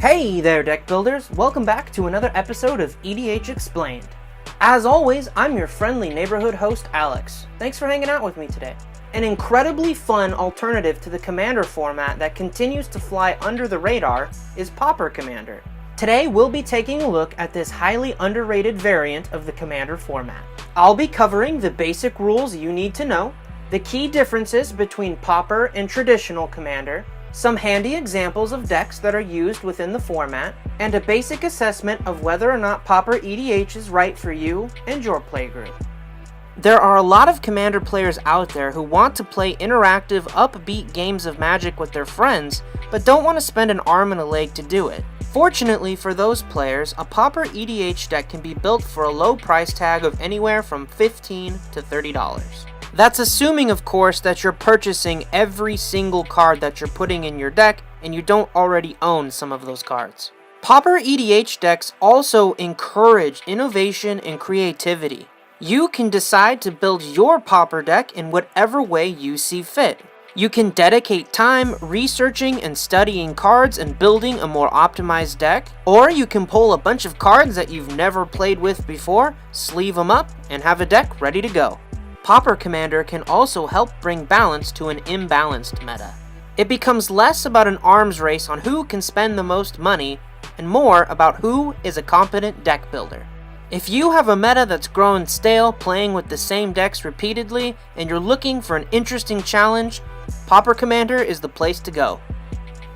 Hey there, deck builders! Welcome back to another episode of EDH Explained. As always, I'm your friendly neighborhood host, Alex. Thanks for hanging out with me today. An incredibly fun alternative to the Commander format that continues to fly under the radar is Pauper Commander. Today, we'll be taking a look at this highly underrated variant of the Commander format. I'll be covering the basic rules you need to know, the key differences between Pauper and traditional Commander, some handy examples of decks that are used within the format, and a basic assessment of whether or not Pauper EDH is right for you and your playgroup. There are a lot of Commander players out there who want to play interactive, upbeat games of Magic with their friends, but don't want to spend an arm and a leg to do it. Fortunately for those players, a Pauper EDH deck can be built for a low price tag of anywhere from $15 to $30. That's assuming, of course, that you're purchasing every single card that you're putting in your deck and you don't already own some of those cards. Pauper EDH decks also encourage innovation and creativity. You can decide to build your Pauper deck in whatever way you see fit. You can dedicate time researching and studying cards and building a more optimized deck, or you can pull a bunch of cards that you've never played with before, sleeve them up, and have a deck ready to go. Pauper Commander can also help bring balance to an imbalanced meta. It becomes less about an arms race on who can spend the most money, and more about who is a competent deck builder. If you have a meta that's grown stale playing with the same decks repeatedly, and you're looking for an interesting challenge, Pauper Commander is the place to go.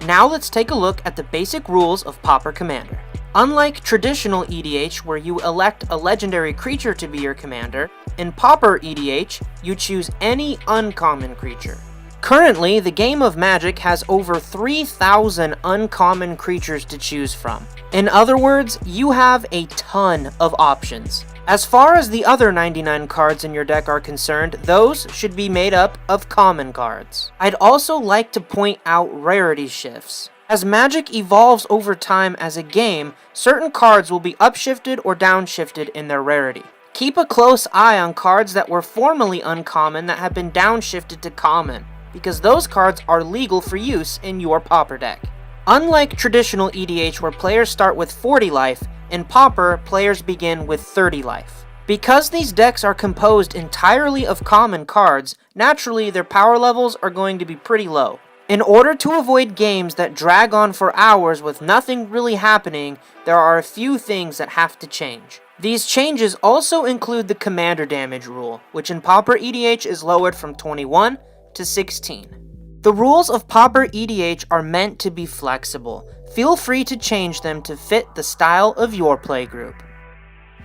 Now let's take a look at the basic rules of Pauper Commander. Unlike traditional EDH, where you elect a legendary creature to be your commander, in Pauper EDH, you choose any uncommon creature. Currently, the game of Magic has over 3,000 uncommon creatures to choose from. In other words, you have a ton of options. As far as the other 99 cards in your deck are concerned, those should be made up of common cards. I'd also like to point out rarity shifts. As Magic evolves over time as a game, certain cards will be upshifted or downshifted in their rarity. Keep a close eye on cards that were formerly uncommon that have been downshifted to common, because those cards are legal for use in your Pauper deck. Unlike traditional EDH where players start with 40 life, in Pauper, players begin with 30 life. Because these decks are composed entirely of common cards, naturally their power levels are going to be pretty low. In order to avoid games that drag on for hours with nothing really happening, there are a few things that have to change. These changes also include the commander damage rule, which in Pauper EDH is lowered from 21 to 16. The rules of Pauper EDH are meant to be flexible. Feel free to change them to fit the style of your playgroup.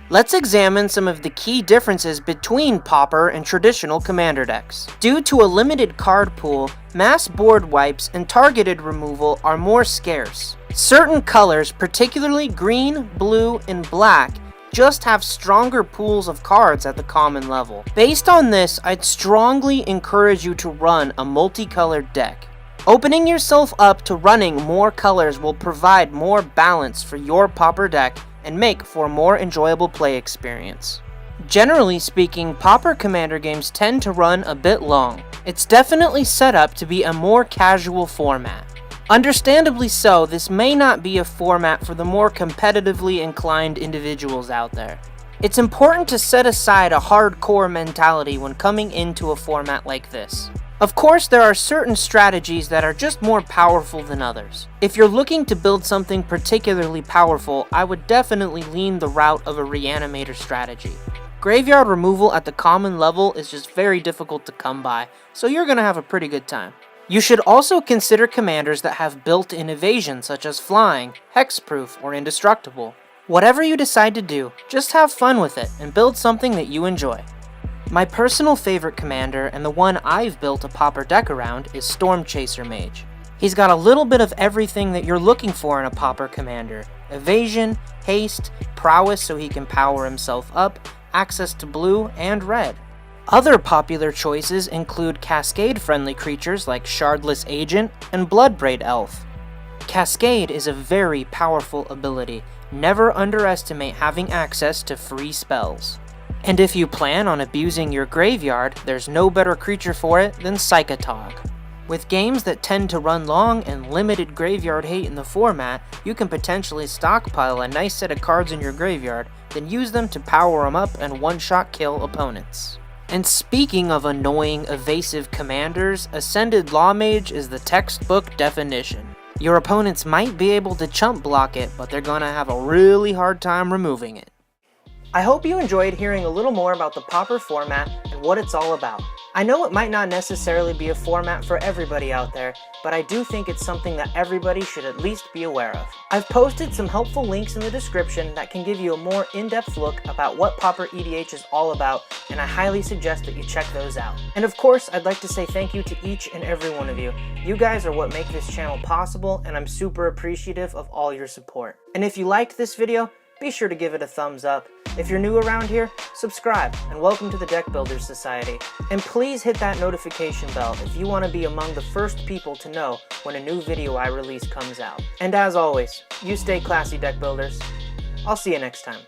Let's examine some of the key differences between Pauper and traditional commander decks. Due to a limited card pool, mass board wipes and targeted removal are more scarce. Certain colors, particularly green, blue, and black, just have stronger pools of cards at the common level. Based on this, I'd strongly encourage you to run a multicolored deck. Opening yourself up to running more colors will provide more balance for your Pauper deck and make for a more enjoyable play experience. Generally speaking, Pauper Commander games tend to run a bit long. It's definitely set up to be a more casual format. Understandably so, this may not be a format for the more competitively inclined individuals out there. It's important to set aside a hardcore mentality when coming into a format like this. Of course, there are certain strategies that are just more powerful than others. If you're looking to build something particularly powerful, I would definitely lean the route of a reanimator strategy. Graveyard removal at the common level is just very difficult to come by, so you're gonna have a pretty good time. You should also consider commanders that have built-in evasion such as flying, hexproof, or indestructible. Whatever you decide to do, just have fun with it and build something that you enjoy. My personal favorite commander, and the one I've built a Pauper deck around, is Stormchaser Mage. He's got a little bit of everything that you're looking for in a Pauper commander: evasion, haste, prowess so he can power himself up, access to blue and red. Other popular choices include Cascade-friendly creatures like Shardless Agent and Bloodbraid Elf. Cascade is a very powerful ability. Never underestimate having access to free spells. And if you plan on abusing your graveyard, there's no better creature for it than Psychotog. With games that tend to run long and limited graveyard hate in the format, you can potentially stockpile a nice set of cards in your graveyard, then use them to power them up and one-shot kill opponents. And speaking of annoying, evasive commanders, Ascended Law Mage is the textbook definition. Your opponents might be able to chump block it, but they're gonna have a really hard time removing it. I hope you enjoyed hearing a little more about the Pauper format and what it's all about. I know it might not necessarily be a format for everybody out there, but I do think it's something that everybody should at least be aware of. I've posted some helpful links in the description that can give you a more in-depth look about what Pauper EDH is all about, and I highly suggest that you check those out. And of course, I'd like to say thank you to each and every one of you. You guys are what make this channel possible, and I'm super appreciative of all your support. And if you liked this video, be sure to give it a thumbs up. If you're new around here, subscribe, and welcome to the Deck Builders Society. And please hit that notification bell if you want to be among the first people to know when a new video I release comes out. And as always, you stay classy, Deck Builders. I'll see you next time.